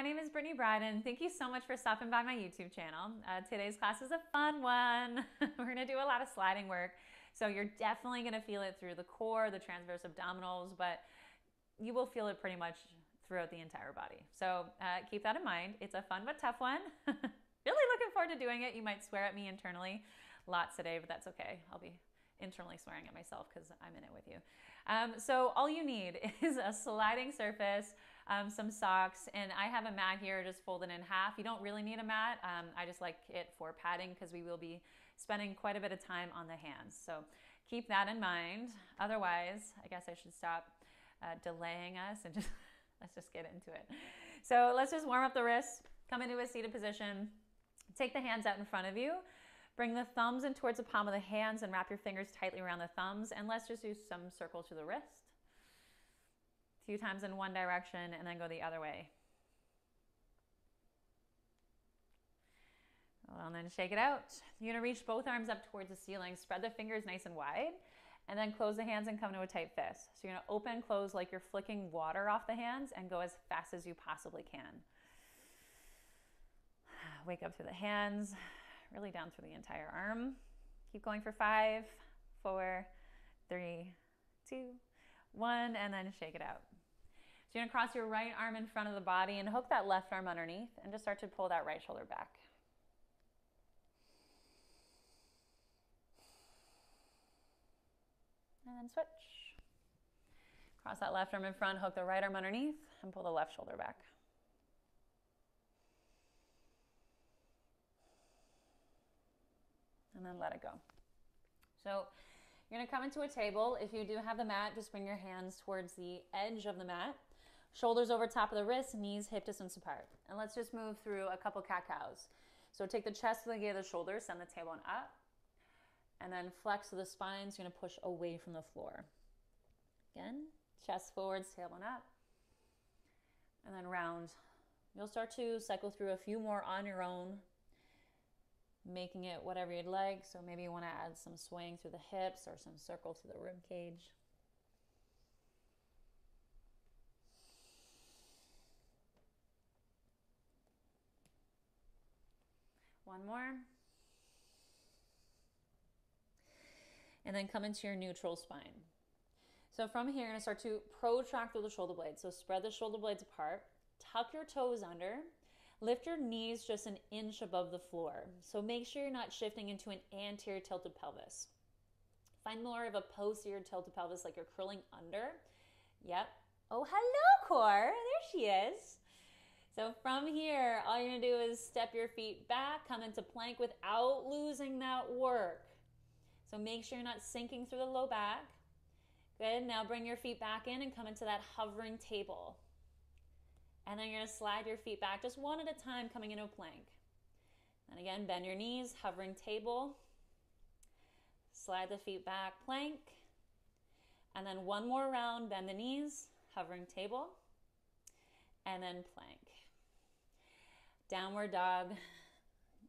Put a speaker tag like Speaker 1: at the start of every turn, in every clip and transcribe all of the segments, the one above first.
Speaker 1: name is Brittany Bryden. Thank you so much for stopping by my YouTube channel. Today's class is a fun one. We're gonna do a lot of sliding work. So you're definitely gonna feel it through the core, the transverse abdominals, but you will feel it pretty much throughout the entire body. So keep that in mind. It's a fun but tough one. Really looking forward to doing it. You might swear at me internally lots today, but that's okay. I'll be internally swearing at myself because I'm in it with you. So all you need is a sliding surface, some socks, and I have a mat here just folded in half. You don't really need a mat. I just like it for padding because we will be spending quite a bit of time on the hands. So keep that in mind. Otherwise, I guess I should stop delaying us and just let's just get into it. So let's just warm up the wrists, come into a seated position, take the hands out in front of you. Bring the thumbs in towards the palm of the hands and wrap your fingers tightly around the thumbs. And let's just do some circles to the wrist. A few times in one direction and then go the other way. Well, and then shake it out. You're gonna reach both arms up towards the ceiling. Spread the fingers nice and wide. And then close the hands and come to a tight fist. So you're gonna open, close like you're flicking water off the hands and go as fast as you possibly can. Wake up through the hands. Really down through the entire arm. Keep going for 5, 4, 3, 2, 1, and then shake it out. So you're gonna cross your right arm in front of the body and hook that left arm underneath and just start to pull that right shoulder back. And then switch. Cross that left arm in front, hook the right arm underneath, and pull the left shoulder back. And then let it go. So you're gonna come into a table. If you do have the mat, just bring your hands towards the edge of the mat. Shoulders over top of the wrists, knees hip distance apart. And let's just move through a couple cat-cows. So take the chest to the gate of the shoulders, send the tailbone up, and then flex to the spine. So you're gonna push away from the floor. Again, chest forwards, tailbone up, and then round. You'll start to cycle through a few more on your own, making it whatever you'd like. So maybe you want to add some swaying through the hips or some circle through the rib cage. One more. And then come into your neutral spine. So from here, you're going to start to protract through the shoulder blades. So spread the shoulder blades apart, tuck your toes under, lift your knees just an inch above the floor. So make sure you're not shifting into an anterior tilted pelvis. Find more of a posterior tilted pelvis like you're curling under. Yep. Oh, hello, core. There she is. So from here, all you're gonna do is step your feet back, come into plank without losing that work. So make sure you're not sinking through the low back. Good, now bring your feet back in and come into that hovering table. And then you're gonna slide your feet back just one at a time, coming into a plank. And again, bend your knees, hovering table. Slide the feet back, plank. And then one more round, bend the knees, hovering table. And then plank. Downward dog.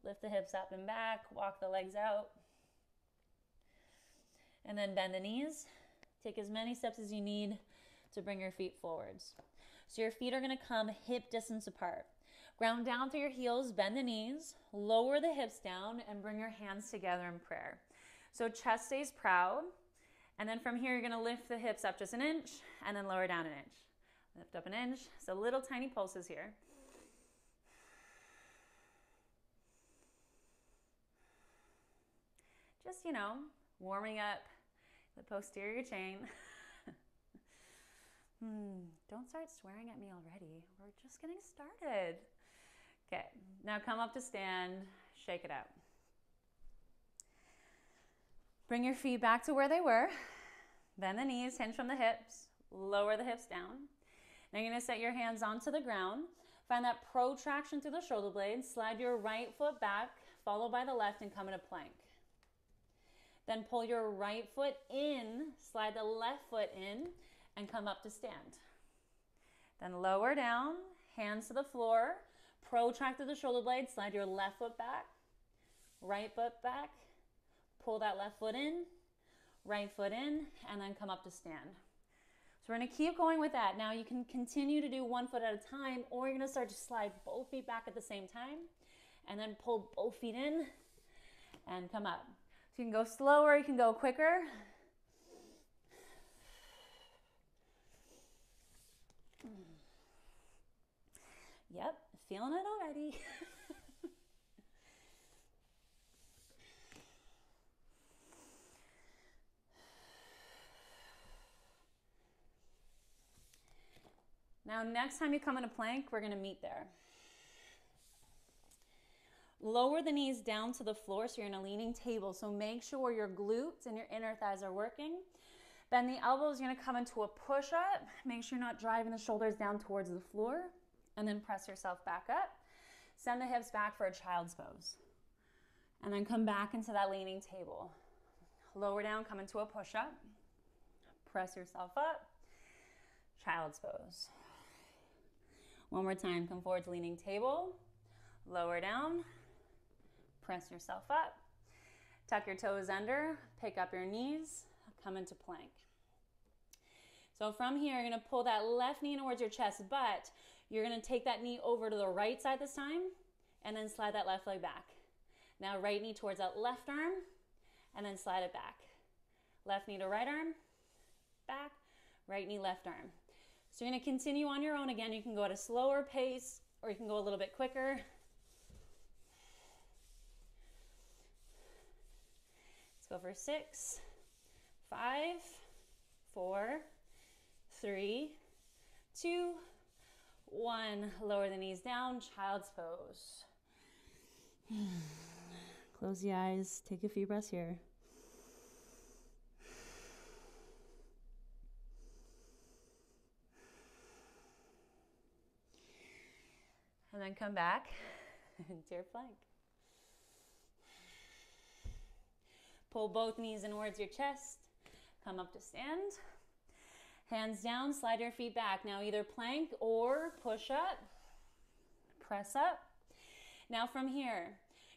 Speaker 1: Lift the hips up and back, walk the legs out. And then bend the knees. Take as many steps as you need to bring your feet forwards. So your feet are gonna come hip distance apart. Ground down through your heels, bend the knees, lower the hips down, and bring your hands together in prayer. So chest stays proud. And then from here, you're gonna lift the hips up just an inch and then lower down an inch. Lift up an inch. So little tiny pulses here. Just, warming up the posterior chain. Don't start swearing at me already. We're just getting started. Okay, now come up to stand, shake it out. Bring your feet back to where they were. Bend the knees, hinge from the hips, lower the hips down. Now you're gonna set your hands onto the ground. Find that protraction through the shoulder blades. Slide your right foot back, followed by the left, and come into plank. Then pull your right foot in, slide the left foot in, and come up to stand. Then lower down, hands to the floor, protract through the shoulder blades, slide your left foot back, right foot back, pull that left foot in, right foot in, and then come up to stand. So we're going to keep going with that. Now you can continue to do one foot at a time, or you're going to start to slide both feet back at the same time and then pull both feet in and come up. So you can go slower, you can go quicker. Yep, feeling it already. Now, next time you come into plank, we're going to meet there. Lower the knees down to the floor so you're in a leaning table. So make sure your glutes and your inner thighs are working. Bend the elbows. You're going to come into a push-up. Make sure you're not driving the shoulders down towards the floor. And then press yourself back up. Send the hips back for a child's pose. And then come back into that leaning table. Lower down, come into a push-up. Press yourself up. Child's pose. One more time, come forward to leaning table. Lower down. Press yourself up. Tuck your toes under. Pick up your knees. Come into plank. So from here, you're going to pull that left knee towards your chest, but you're going to take that knee over to the right side this time, and then slide that left leg back. Now right knee towards that left arm, and then slide it back. Left knee to right arm, back, right knee, left arm. So you're going to continue on your own. Again, you can go at a slower pace, or you can go a little bit quicker. Let's go for 6, 5, 4, 3, 2, 1. Lower the knees down, child's pose. Close the eyes, take a few breaths here. And then come back into your plank. Pull both knees inwards your chest. Come up to stand. Hands down, slide your feet back. Now either plank or push up. Press up. Now from here,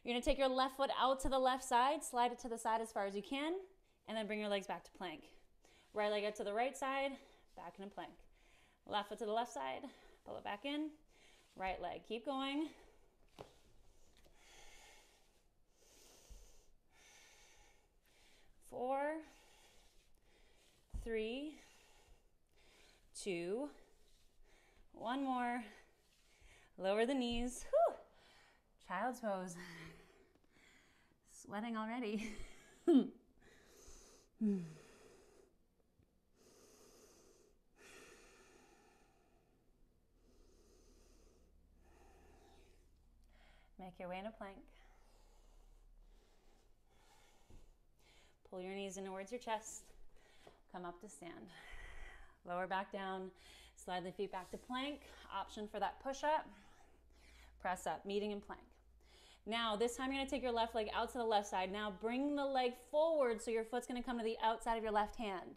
Speaker 1: you're going to take your left foot out to the left side, slide it to the side as far as you can, and then bring your legs back to plank. Right leg out to the right side, back into plank. Left foot to the left side, pull it back in. Right leg, keep going. Four, 3, 2, 1 more. Lower the knees. Whew. Child's pose. Sweating already. Make your way into plank. Pull your knees in towards your chest. Come up to stand. Lower back down. Slide the feet back to plank. Option for that push-up. Press up, meeting in plank. Now, this time you're going to take your left leg out to the left side. Now, bring the leg forward so your foot's going to come to the outside of your left hand.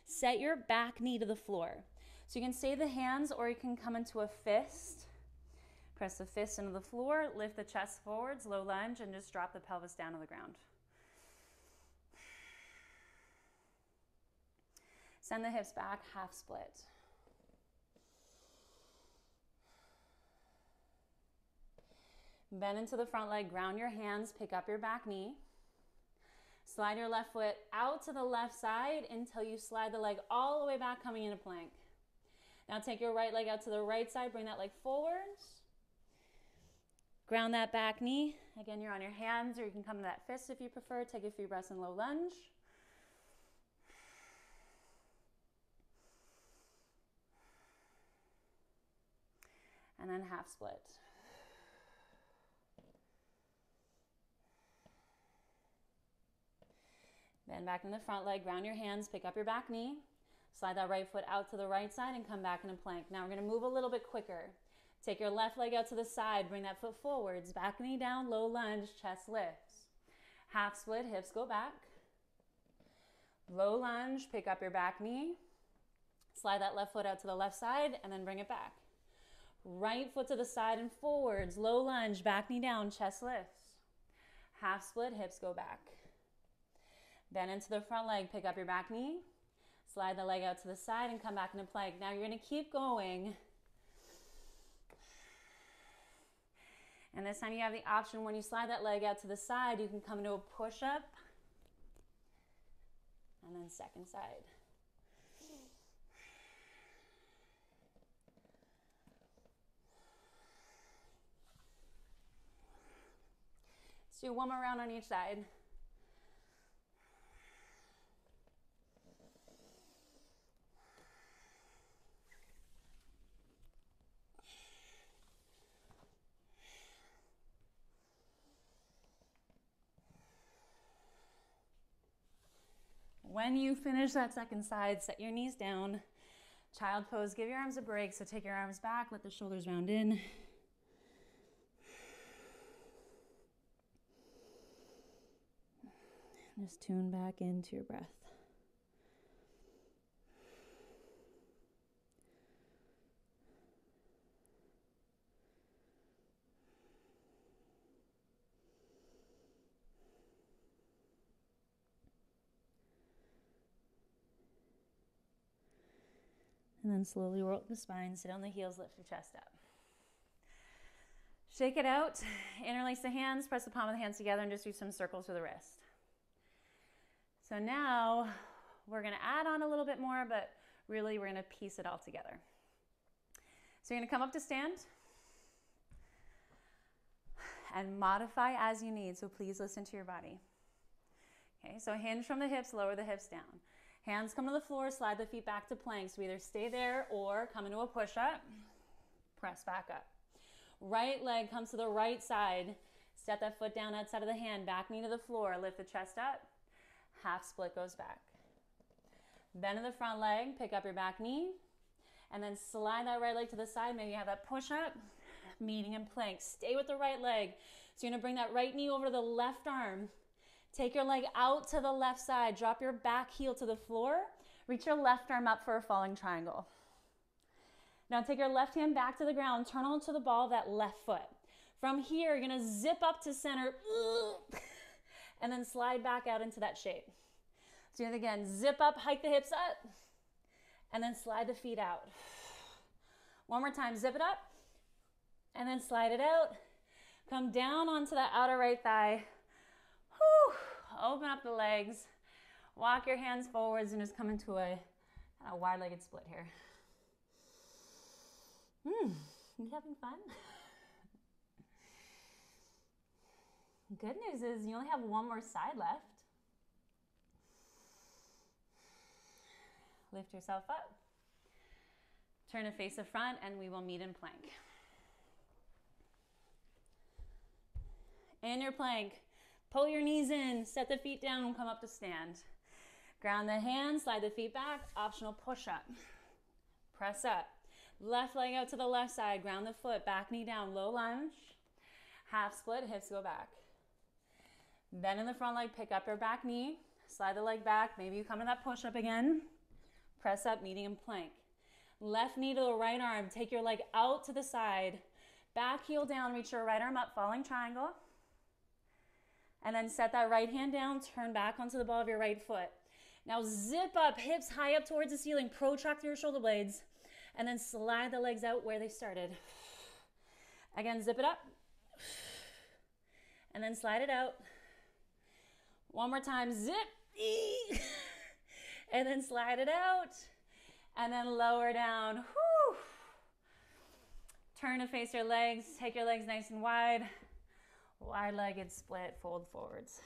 Speaker 1: Set your back knee to the floor. So you can stay the hands, or you can come into a fist. Press the fist into the floor, lift the chest forwards, low lunge, and just drop the pelvis down to the ground. Send the hips back, half split. Bend into the front leg, ground your hands, pick up your back knee. Slide your left foot out to the left side until you slide the leg all the way back, coming into plank. Now take your right leg out to the right side, bring that leg forwards. Ground that back knee. Again, you're on your hands, or you can come to that fist if you prefer. Take a few breaths in low lunge. And then half split. Bend back in the front leg, ground your hands, pick up your back knee. Slide that right foot out to the right side and come back into plank. Now we're going to move a little bit quicker. Take your left leg out to the side, bring that foot forwards, back knee down, low lunge, chest lifts. Half split, hips go back. Low lunge, pick up your back knee. Slide that left foot out to the left side and then bring it back. Right foot to the side and forwards, low lunge, back knee down, chest lifts. Half split, hips go back. Bend into the front leg, pick up your back knee. Slide the leg out to the side and come back into plank. Now you're going to keep going. And this time you have the option, when you slide that leg out to the side, you can come into a push-up. And then second side. Let's do one more round on each side. When you finish that second side, set your knees down. Child pose, give your arms a break. So take your arms back, let the shoulders round in. Just tune back into your breath. And then slowly roll up the spine, sit on the heels, lift your chest up. Shake it out, interlace the hands, press the palm of the hands together, and just do some circles with the wrist. So now we're going to add on a little bit more, but really we're going to piece it all together. So you're going to come up to stand and modify as you need, so please listen to your body. Okay, so hinge from the hips, lower the hips down. Hands come to the floor, slide the feet back to plank. So either stay there or come into a push-up, press back up. Right leg comes to the right side. Step that foot down outside of the hand, back knee to the floor, lift the chest up. Half split goes back. Bend in the front leg, pick up your back knee, and then slide that right leg to the side. Maybe you have that push-up, meeting in plank. Stay with the right leg. So you're gonna bring that right knee over to the left arm. Take your leg out to the left side. Drop your back heel to the floor. Reach your left arm up for a falling triangle. Now take your left hand back to the ground. Turn onto the ball of that left foot. From here, you're gonna zip up to center and then slide back out into that shape. So do it again. Zip up, hike the hips up, and then slide the feet out. One more time. Zip it up, and then slide it out. Come down onto that outer right thigh. Whew. Open up the legs, walk your hands forwards, and just come into a wide-legged split here. You having fun? Good news is you only have one more side left. Lift yourself up. Turn to face the front, and we will meet in plank. In your plank, pull your knees in, set the feet down, and come up to stand. Ground the hands, slide the feet back, optional push-up. Press up. Left leg out to the left side, ground the foot, back knee down, low lunge. Half split, hips go back. Bend in the front leg, pick up your back knee, slide the leg back, maybe you come to that push-up again. Press up, meeting in plank. Left knee to the right arm, take your leg out to the side, back heel down, reach your right arm up, falling triangle. And then set that right hand down, turn back onto the ball of your right foot. Now zip up, hips high up towards the ceiling, protract your shoulder blades, and then slide the legs out where they started. Again, zip it up, and then slide it out. One more time, zip, and then slide it out, and then lower down. Whew. Turn to face your legs, take your legs nice and wide. Wide-legged split, fold forwards.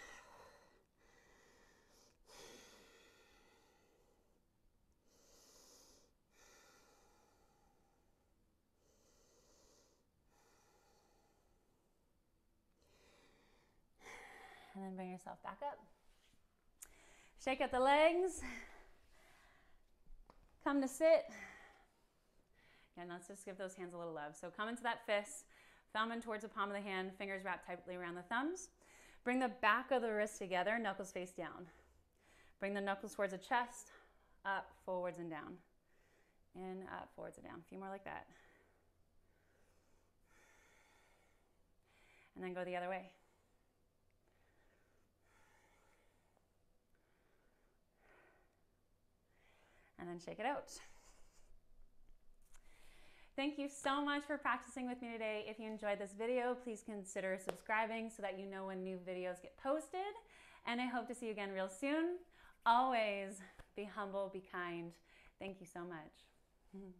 Speaker 1: And then bring yourself back up. Shake out the legs. Come to sit. Again, let's just give those hands a little love. So come into that fist. Thumb in towards the palm of the hand, fingers wrapped tightly around the thumbs. Bring the back of the wrist together, knuckles face down. Bring the knuckles towards the chest, up, forwards, and down. In, up, forwards, and down. A few more like that. And then go the other way. and then shake it out. Thank you so much for practicing with me today. If you enjoyed this video, please consider subscribing so that you know when new videos get posted. And I hope to see you again real soon. Always be humble, be kind. Thank you so much.